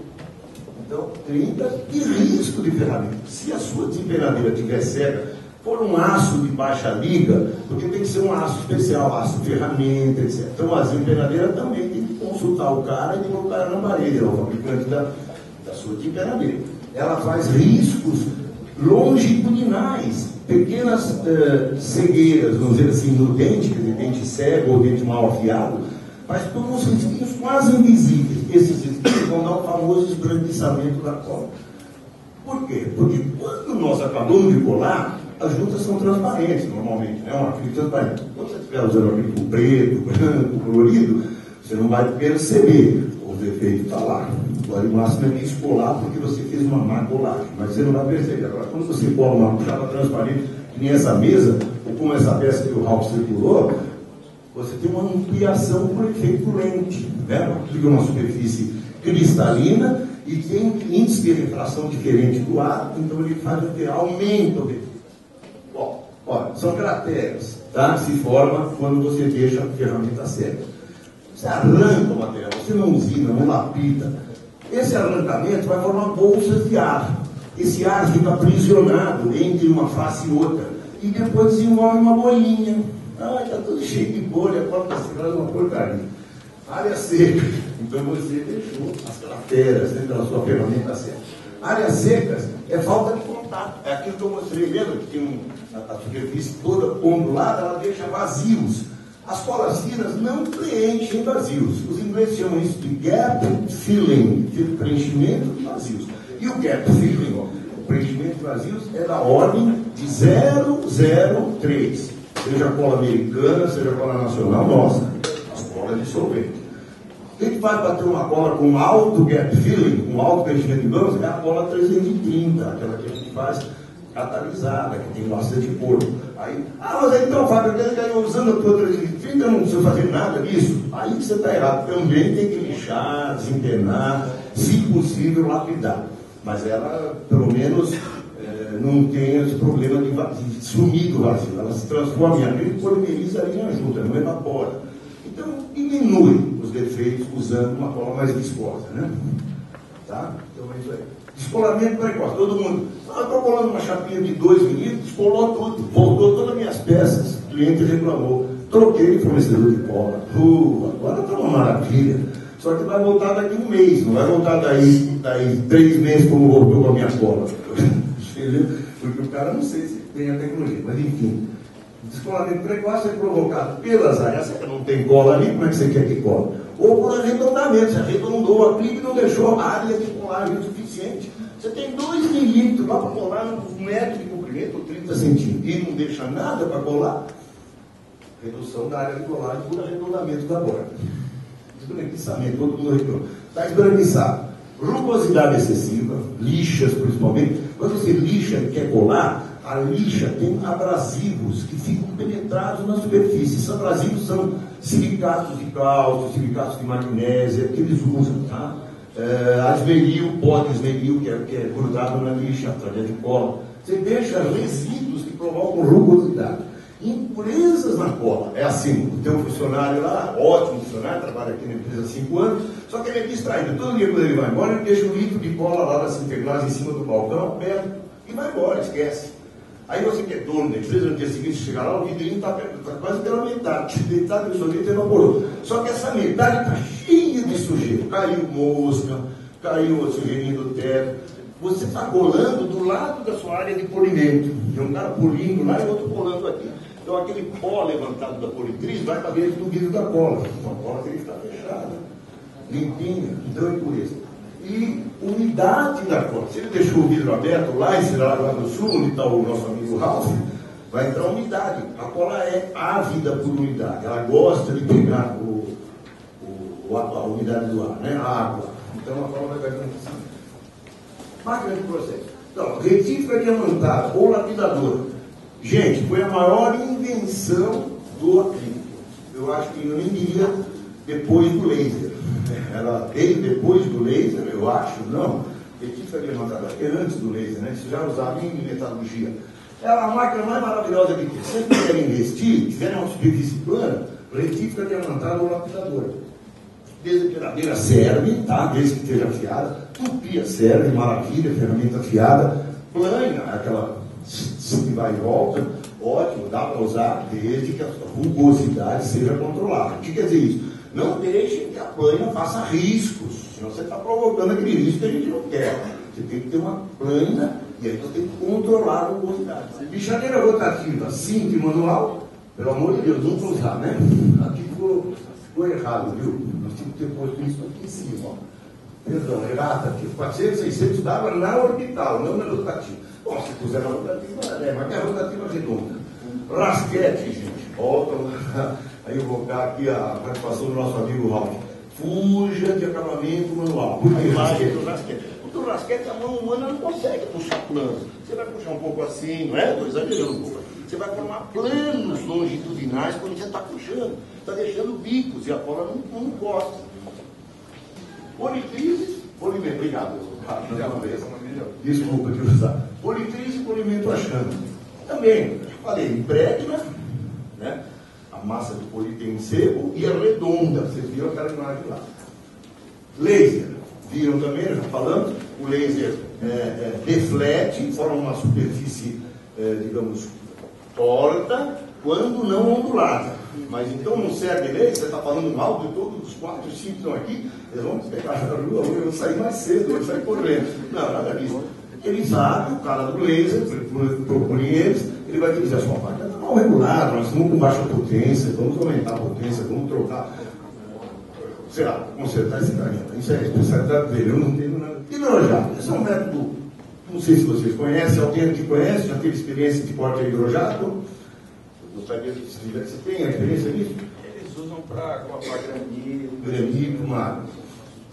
Então, trincas e risco de ferramenta. Se a sua desempenadeira estiver cega, for um aço de baixa liga, porque tem que ser um aço especial, aço ferramenta, etc. Então, a desempenadeira também tem que consultar o cara e colocar ela na parede, o fabricante da sua desempenadeira. Ela faz riscos longitudinais, pequenas cegueiras, vamos dizer assim, no dente, quer dizer, dente cego ou dente mal afiado, mas todos os risquinhos quase invisíveis. Esses risquinhos vão dar o famoso esbranquiçamento da cola. Por quê? Porque quando nós acabamos de colar, as juntas são transparentes normalmente, né? Um acrílico transparente. Quando você estiver usando um acrílico preto, branco, colorido, você não vai perceber. O defeito está lá. Agora, o máximo é descolar porque você fez uma má colagem, mas você não vai perceber. Agora, quando você cola uma chapa transparente, que nem essa mesa, ou como essa peça que o Ralph circulou, você tem uma ampliação por efeito lente, né? Fica uma superfície cristalina e tem um índice de refração diferente do ar, então ele faz o que? Aumenta o efeito. Bom, olha, são crateras, tá? Se forma quando você deixa a ferramenta cega. Você arranca o material, você não usina, não lapida. Esse arrancamento vai formar bolsas de ar. Esse ar fica aprisionado entre uma face e outra e depois desenvolve uma bolinha. Está tudo cheio de bolha, a porta está uma porcaria. Área seca. Então você deixou as crateras dentro da sua ferramenta seca. Áreas secas é falta de contato. É aquilo que eu mostrei, lembra que tem a superfície toda ondulada, ela deixa vazios. As colas finas não preenchem vazios. Os ingleses chamam isso de gap filling, preenchimento de vazios. E o gap filling, o preenchimento de vazios, é da ordem de 0,03. Seja cola americana, seja cola nacional, nossa, as colas de solvente. O que faz para ter uma cola com alto gap filling, com alto preenchimento de vãos, é a cola 330, aquela que a gente faz catalisada, que tem bastante corpo. Aí, mas aí então, Fábio, aquele que eu usando a tua 330, eu não preciso fazer nada disso. Aí você está errado. Também tem que lixar, desempenar, se possível, lapidar. Mas ela, pelo menos, não tem esse problema de sumir do vazio. Ela se transforma em acrílico e polimeriza ali na junta, não evapora. Então, diminui os defeitos usando uma cola mais viscosa, né? Tá? Então é isso aí. Descolamento precoce, todo mundo. Eu estou colando uma chapinha de 2 milímetros, descolou tudo, voltou todas as minhas peças. O cliente reclamou. Troquei o fornecedor de cola. Agora está uma maravilha. Só que vai voltar daqui 1 mês, não vai voltar daí 3 meses como voltou com a minha cola. Porque o cara não sei se tem a tecnologia, mas enfim. Descolamento precoce é provocado pelas áreas. Você não tem cola ali, como é que você quer que cola? Ou por arredondamento, você arredondou a clipe e não deixou a área de colagem o suficiente. Você tem 2 milímetros lá para colar no metro de comprimento, ou 30 centímetros, e não deixa nada para colar. Redução da área de colagem por arredondamento da borda. Esbranquiçamento, todo mundo reclama. Está esbranquiçado. Rugosidade excessiva, lixas principalmente. Quando você lixa e quer colar, a lixa tem abrasivos que ficam penetrados na superfície. Esses abrasivos são silicatos de cálcio, silicatos de magnésio, que eles usam, tá? Asmeril, pó de esmeril, que é grudado na lixa, através de cola. Você deixa resíduos que provocam rugosidade. Impurezas na cola. É assim, tem um funcionário lá, ótimo funcionário, trabalha aqui na empresa há 5 anos, só que ele é distraído. Todo dia quando ele vai embora, ele deixa um litro de cola lá das integrais em cima do balcão, aberto, e vai embora, esquece. Aí você que é dono da empresa, no dia seguinte chegar lá, o vidrinho está quase pela metade, metade do sorvete evaporou. Só que essa metade está cheia de sujeira. Caiu mosca, caiu a sujeirinha do teto. Você está colando do lado da sua área de polimento. Tem um cara polindo lá e outro colando aqui. Então aquele pó levantado da politriz vai para dentro do vidro da cola. Então a cola tem que estar fechada, limpinha, então é impureza. E umidade da cola. Se ele deixou o vidro aberto lá em Cidade lá do Sul, onde está o nosso amigo Ralph, vai entrar umidade. A cola é ávida por umidade. Ela gosta de pegar a umidade do ar, né? A água. Então a cola vai ficando assim. Máquina de processo. Então, retífica diamantada ou lapidadora. Gente, foi a maior invenção do acrílico. Eu acho que eu nem diria depois do laser. Ela veio depois do laser, eu acho, não. Retífica diamantada, acho que é antes do laser, né? Isso já usava em metalurgia. É a máquina mais maravilhosa que tem. Se vocês quiserem investir, quiserem uma superfície plana, retífica diamantada ou lapidadora. Desempenadeira serve, tá? Desde que esteja afiada. Tupia serve, maravilha, ferramenta afiada. Plana, aquela que vai e volta, ótimo, dá para usar desde que a rugosidade seja controlada. O que quer dizer isso? Não deixem que a plana faça riscos, senão você está provocando aquele risco que a gente não quer. Você tem que ter uma plana e aí você tem que controlar a rugosidade. Lixadeira rotativa, simples manual, pelo amor de Deus, nunca usar, né? Aqui ficou errado, viu? Nós tínhamos que ter posto isso aqui em cima, ó. Perdão, errata, aqui, 400, 600 dava na orbital, não na rotativa. Bom, se puser na rotativa, mas é a rotativa redonda. Rasquete, gente, volta lá. Aí eu vou colocar aqui a participação do nosso amigo Ralph. Fuja de acabamento manual. Por que rasquete? Porque o rasquete, a mão humana não consegue puxar plano. Você vai puxar um pouco assim, não é? Estou exagerando um pouco. Você vai formar planos longitudinais quando você está puxando. Está deixando bicos e a cola não encosta. Politrises, polimento. Obrigado. Desculpa de usar. Politriz e polimento a chama. Também, falei, impregna, né? A massa de poli tem sebo e é redonda. Vocês viram aquela imagem lá. Laser. Viram também, já falando? O laser deflete, forma uma superfície, digamos, torta, quando não ondulada. Mas então não serve laser, você está falando mal de todos os 4, 5 que estão aqui, eles vão pegar a rua, eu vou sair mais cedo, eu vou sair correndo. Não, nada disso. Ele sabe, o cara do laser, propõe eles, ele vai dizer, a sua máquina está mal regulada, nós estamos com baixa potência, vamos aumentar a potência, vamos trocar, sei lá, consertar esse carinha. Isso é a especialidade dele, eu não tenho nada. Hidrojato, esse é um método, não sei se vocês conhecem, alguém aqui conhece, já teve experiência de corte a hidrojato? Gostaria de dizer que você tem a experiência nisso? Eles usam para granito. Granito, máquina.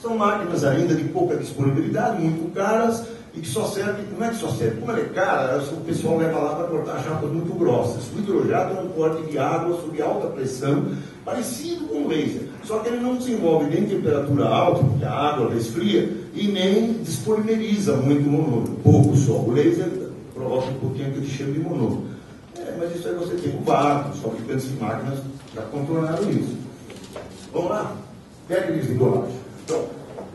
São máquinas ainda de pouca disponibilidade, muito caras, e que só serve, como é que só serve? Como ela é cara, o pessoal leva lá para cortar chapas muito grossas. O hidrojato é um corte de água sob alta pressão, parecido com o laser. Só que ele não desenvolve nem temperatura alta, porque a água resfria, e nem despolimeriza muito o monômero, pouco só. O laser provoca um pouquinho aquele cheiro de monômero. Mas isso aí você tem o vácuo, os fabricantes de máquinas já controlaram isso. Vamos lá? Técnicas de colagem. Então,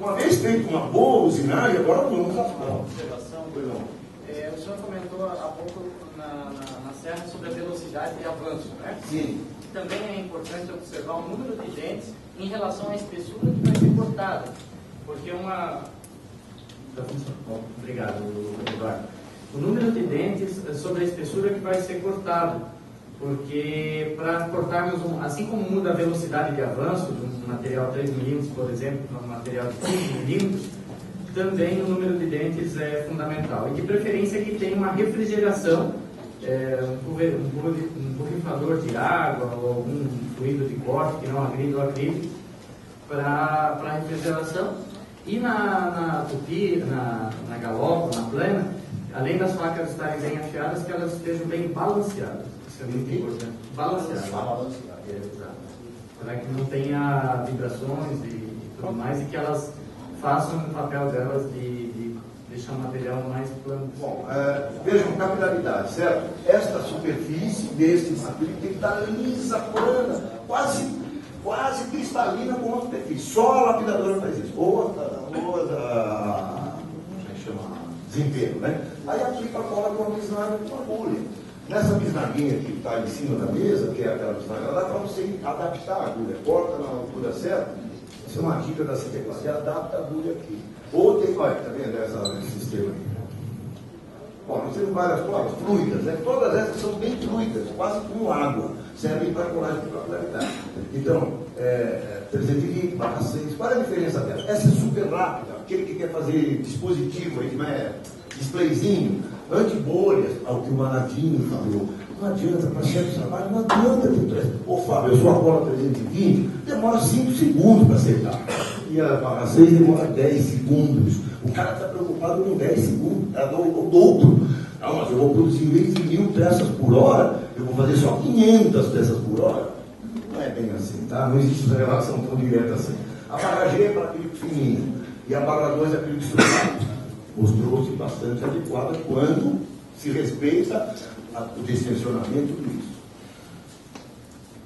Uma vez feito uma boa usinagem, agora vamos à prova. O senhor comentou há pouco na Serra sobre a velocidade de avanço, né? Sim. Também é importante observar o número de dentes em relação à espessura que vai ser cortada, porque Obrigado, Eduardo. O número de dentes sobre a espessura que vai ser cortado, porque para cortarmos, assim como muda a velocidade de avanço de um material 3 mm, por exemplo, para um material de 5 mm, também o número de dentes é fundamental. E de preferência que tenha uma refrigeração, um borrifador de água ou algum fluido de corte que não agride o acrílico para refrigeração. E na tupi, na galopa, na plana, além das facas estarem bem afiadas, que elas estejam bem balanceadas. Isso é muito importante. Balanceadas. Exato. Para que não tenha vibrações e tudo mais, e que elas façam o papel delas de deixar o material mais plano. Bom, vejam, capilaridade, certo? Esta superfície desse acrílico tem que estar lisa, plana, quase cristalina como a superfície. Só a lapidadora faz isso. Ou a desempenho, né? Aí aplica a cola com a bisnaga com a agulha. Nessa bisnaguinha que está em cima da mesa, que é aquela bisnaga, dá para você adaptar a agulha. Corta na altura certa. Essa é uma dica da CT. Você adapta a agulha aqui. Ou tem, olha, está vendo esse sistema aqui? Bom, nós temos várias provas fluidas, né? Todas essas são bem fluidas, quase como água. Servem para colagem de capilaridade. Então, 320/6, qual é a diferença dela? Essa é super rápida, aquele que quer fazer dispositivo aí, né? Displayzinho, antibolhas, ao que o Manadinho falou. Não adianta, para certo trabalho, não adianta. Ô Fábio, eu sou a cola 320, demora 5 segundos para acertar. E a barra 6 demora 10 segundos. O cara está preocupado com 10 segundos, é o dobro. Não, mas eu vou produzir, em vez de 1.000 peças por hora, eu vou fazer só 500 peças por hora. Não é bem assim, tá? Não existe essa relação tão direta assim. A barra G é para acrílico fininho e a barra 2 é acrílico estrujado. Mostrou-se bastante adequada quando se respeita o distensionamento disso.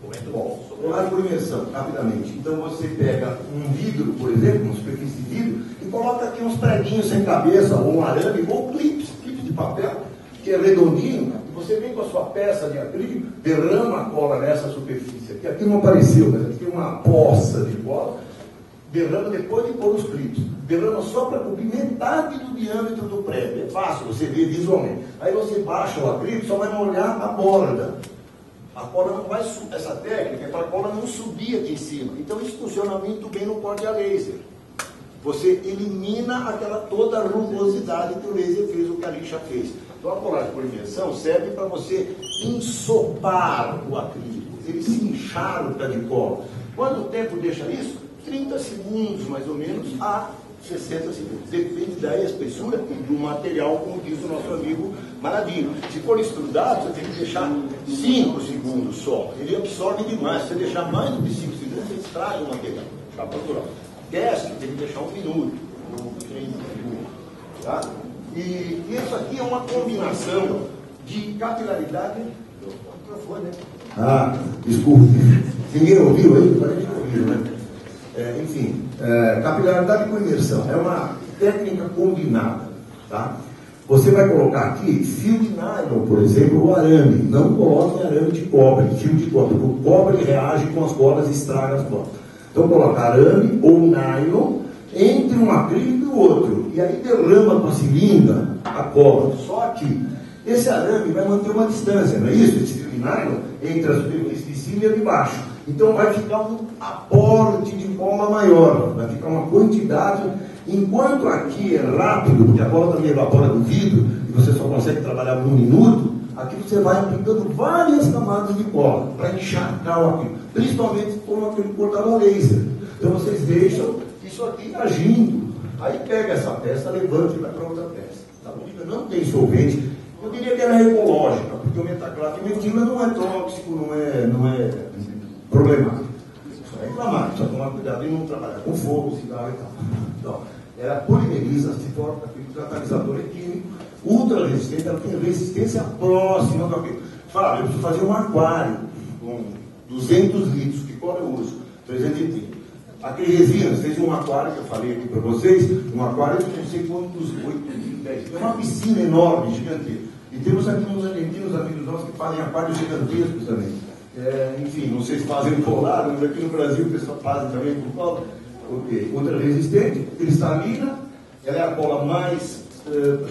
Muito bom. Colagem por imersão, rapidamente. Então você pega um vidro, por exemplo, uma superfície de vidro, e coloca aqui uns preguinhos sem cabeça, ou um arame, ou clips de papel, que é redondinho, e você vem com a sua peça de acrílico, derrama a cola nessa superfície aqui. Aqui não apareceu, mas aqui tem uma poça de cola. Derrama depois de pôr os clips. Derrama só para cobrir metade do diâmetro do prego. É fácil, você vê visualmente. Aí você baixa o acrílico, só vai molhar a borda. A cola não vai subir. Essa técnica é para a cola não subir aqui em cima. Então isso funciona muito bem no corte a laser. Você elimina aquela toda a rugosidade que o laser fez, o que a lixa fez. Então a colagem por imersão serve para você ensopar o acrílico, ele se inchar o pé de cola. Quanto tempo deixa isso? 30 segundos, mais ou menos, a 60 segundos. Depende da espessura e do material, como diz o nosso amigo Maradinho. Se for extrudado, você tem que deixar 5 segundos só. Ele absorve demais. Se você deixar mais do que 5 segundos, você estraga o material. Tá natural. Teste, tem que deixar 1 minuto. 30 segundos. Tá? E isso aqui é uma combinação de capilaridade. Foi, né? Desculpe. Ninguém ouviu aí? Parece que ouviu, né? Capilaridade com imersão é uma técnica combinada, tá? Você vai colocar aqui fio de nylon, por exemplo, ou arame. Não coloque arame de cobre, fio de cobre. O cobre reage com as cordas e estraga as cordas. Então coloca arame ou nylon entre um acrílico e o outro. E aí derrama com a seringa a cola. Só aqui. Esse arame vai manter uma distância, não é isso? Esse fio de nylon entre a superfície de cima e a de baixo. Então vai ficar um aporte de cola maior, vai ficar uma quantidade, enquanto aqui é rápido, porque a cola também evapora do vidro, e você só consegue trabalhar por 1 minuto, aqui você vai aplicando várias camadas de cola, para encharcar o acrílico, principalmente com aquele cortador a laser. Então vocês deixam isso aqui agindo, aí pega essa peça, levanta e vai para outra peça. Tá bom? Não tem solvente. Eu diria que ela é ecológica, porque o metaclato e metina não é tóxico, não é problemático. Só é inflamável, só tomar cuidado e não trabalhar com fogo, cigarro e tal. Então, ela polimeriza, se torna aquele catalisador é químico, ultra resistente, ela tem resistência próxima do acrílico. Fala, eu preciso fazer um aquário com 200 litros, que cola eu uso? 330. Aquele resina, fez um aquário que eu falei aqui para vocês, um aquário de não sei quantos, 8, 10. É uma piscina enorme, gigantesca. E temos aqui uns argentinos, amigos nossos, que fazem aquários gigantescos também. Enfim, não sei se fazem polar, mas aqui no Brasil o pessoal faz também por cola. Outra resistente, cristalina, ela é a cola mais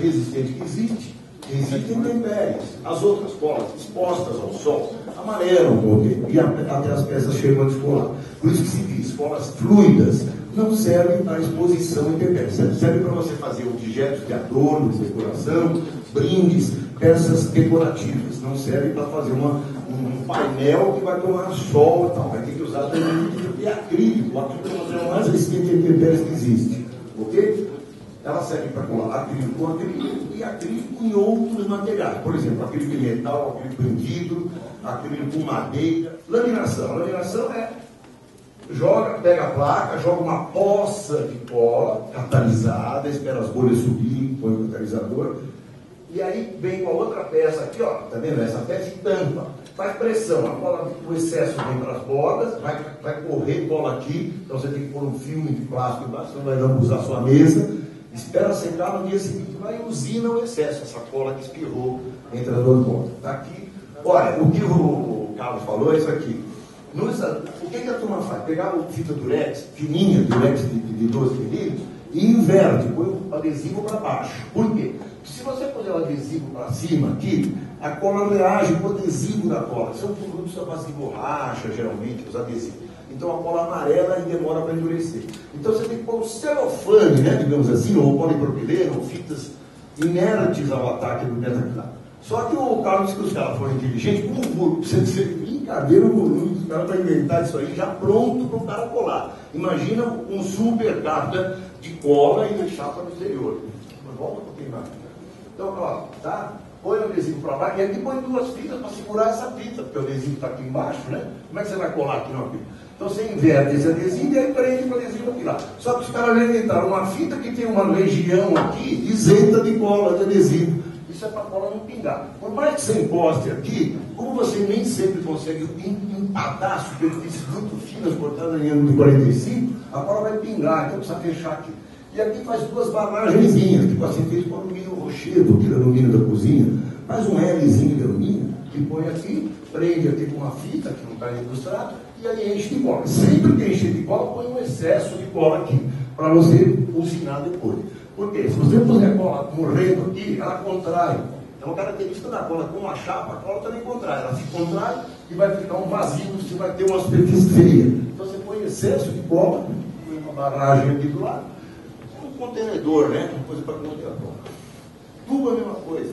resistente que existe. Existem intempéries. As outras colas expostas ao sol amarelam um pouquinho e até as peças chegam a descolar. Por isso que se diz, colas fluidas não servem para exposição intempéries. Serve para você fazer objetos de adorno, de decoração, brindes, peças decorativas. Não serve para fazer um painel que vai tomar sol e tal. Vai ter que usar também de acrílico. O acrílico é o mais resistente a intempéries que existe. Ok? Ela serve para colar acrílico com acrílico e acrílico em outros materiais. Por exemplo, acrílico em metal, acrílico em vidro, acrílico com madeira. Laminação. Laminação é pega a placa, joga uma poça de cola catalisada, espera as bolhas subirem, põe o catalisador. E aí vem com a outra peça aqui, ó, tá vendo? Essa peça e tampa. Faz pressão, a cola, o excesso vem para as bordas, vai correr cola aqui, então você tem que pôr um filme de plástico embaixo, você não vai lambuzar a sua mesa. Espera secar, no dia seguinte vai e usina o excesso, essa cola que espirrou entre as duas bordas. Está aqui. Olha, o que o Carlos falou é isso aqui. O que a turma faz? Pegar o fita durex, fininha, durex de 12 milímetros, e inverte, põe o adesivo para baixo. Por quê? Se você puser o adesivo para cima aqui, a cola reage com o adesivo da cola. São produtos à base de borracha, geralmente, os adesivos. Então a cola amarela e demora para endurecer. Então você tem que pôr o celofane, né, digamos assim, ou polipropileno, ou fitas inertes ao ataque do metaclaro. Só que o Carlos disse que os caras foram inteligentes, você brincadeira o volume, os caras para inventar isso aí já pronto para o cara colar. Imagina um super carta de cola e deixar para o exterior. Volta um pouquinho mais. Então, ó, tá? Põe o adesivo para baixo e aqui põe duas fitas para segurar essa fita, porque o adesivo está aqui embaixo, né? Como é que você vai colar aqui no fita? Então você inverte esse adesivo e aí prende o adesivo aqui lá. Só que os caras inventaram uma fita que tem uma legião aqui isenta de cola, de adesivo. Isso é para a cola não pingar. Por mais que você encoste aqui, como você nem sempre consegue empatar superfícies muito finas cortadas em ângulo de 45, a cola vai pingar, então precisa fechar aqui. E aqui faz duas barragenzinhas, tipo assim, feito com alumínio rochedo, aquele alumínio da cozinha. Faz um Lzinho de alumínio, que põe aqui, prende aqui com uma fita, que não está ilustrado, e aí enche de cola. Sempre que enche de cola, põe um excesso de cola aqui, para você usinar depois. Por quê? Se você puser a cola morrendo aqui, ela contrai. É uma característica da cola. Com a chapa, a cola também contrai. Ela se contrai e vai ficar um vazio, você vai ter uma superfície fria. Então você põe excesso de cola, põe uma barragem aqui do lado. Um contenedor, né? Uma coisa para conter a cola. Tubo é a mesma coisa.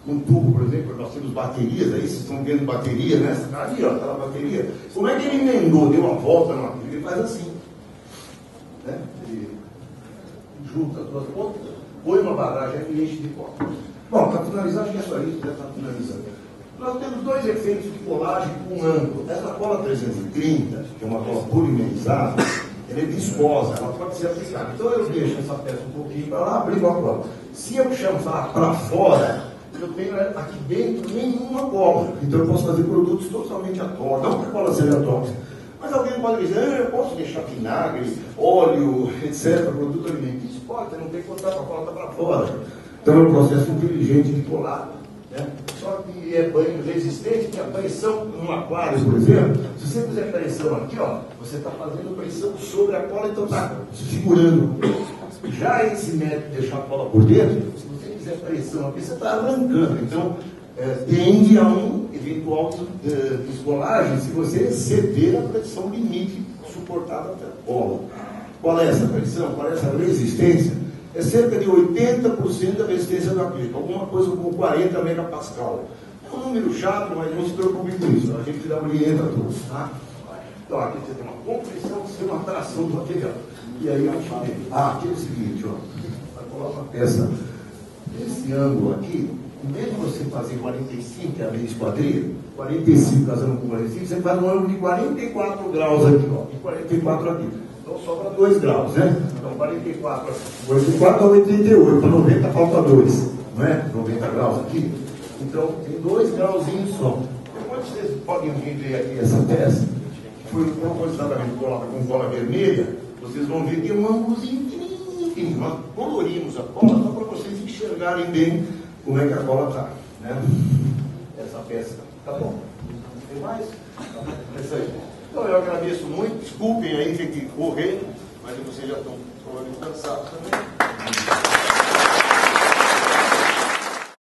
Um tubo, por exemplo, nós temos baterias, aí vocês estão vendo bateria, né? Ali, ó, aquela bateria. Como é que ele emendou, deu uma volta na bateria? Ele faz assim. Né? Ele junta as duas pontas, põe uma barragem e enche de cola. Bom, para finalizar, acho que é só isso, já está finalizando. Nós temos dois efeitos de colagem com ângulo. Essa cola 330, que é uma cola polimerizada, ela é viscosa, ela pode ser aplicada. Então eu deixo essa peça um pouquinho para lá, abro a cola. Se eu chamar para fora, eu tenho aqui dentro nenhuma cola. Então eu posso fazer produtos totalmente atóxicos. Não que a cola seja tóxica. Mas alguém pode dizer, eu posso deixar vinagre, óleo, etc., produto alimentício. Pode, não tem que cortar, a cola está para fora. Então é um processo inteligente de colar. Né? Só que é banho resistente, que a pressão num aquário, por exemplo, se você fizer pressão aqui, ó, você está fazendo pressão sobre a cola, então está segurando. Já esse método de deixar a cola por dentro, se você fizer pressão aqui, você está arrancando. Então, tende a um eventual descolagem se você exceder a pressão limite suportada pela cola. Qual é essa pressão? Qual é essa resistência? É cerca de 80% da resistência do acrílico, alguma coisa como 40 megapascal. É um número chato, mas não se preocupe com isso, a gente dá orienta a todos. Tá? Então, aqui você tem uma compressão, você tem uma tração do material. E aí a gente tem. Aqui é o seguinte, ó. Vai colocar uma peça nesse ângulo aqui. Em vez de você fazer 45, que é a minha esquadrilha, 45 casando com 45, você faz um ângulo de 44 graus aqui, ó, e 44 aqui. Então sobra 2 graus, né? Então 44 a 88, para 90 falta 2, não é? 90 graus aqui. Então tem 2 grauzinhos só. Depois vocês podem ver aqui essa peça, que foi propositalmente colada com cola vermelha. Vocês vão ver que é um ângulozinho pequenininho. Nós colorimos a cola só para vocês enxergarem bem como é que a cola está. Né? Essa peça. Tá bom? Não tem mais? É isso aí. Então eu agradeço muito. Desculpem aí ter que correr, mas vocês já estão cansados também.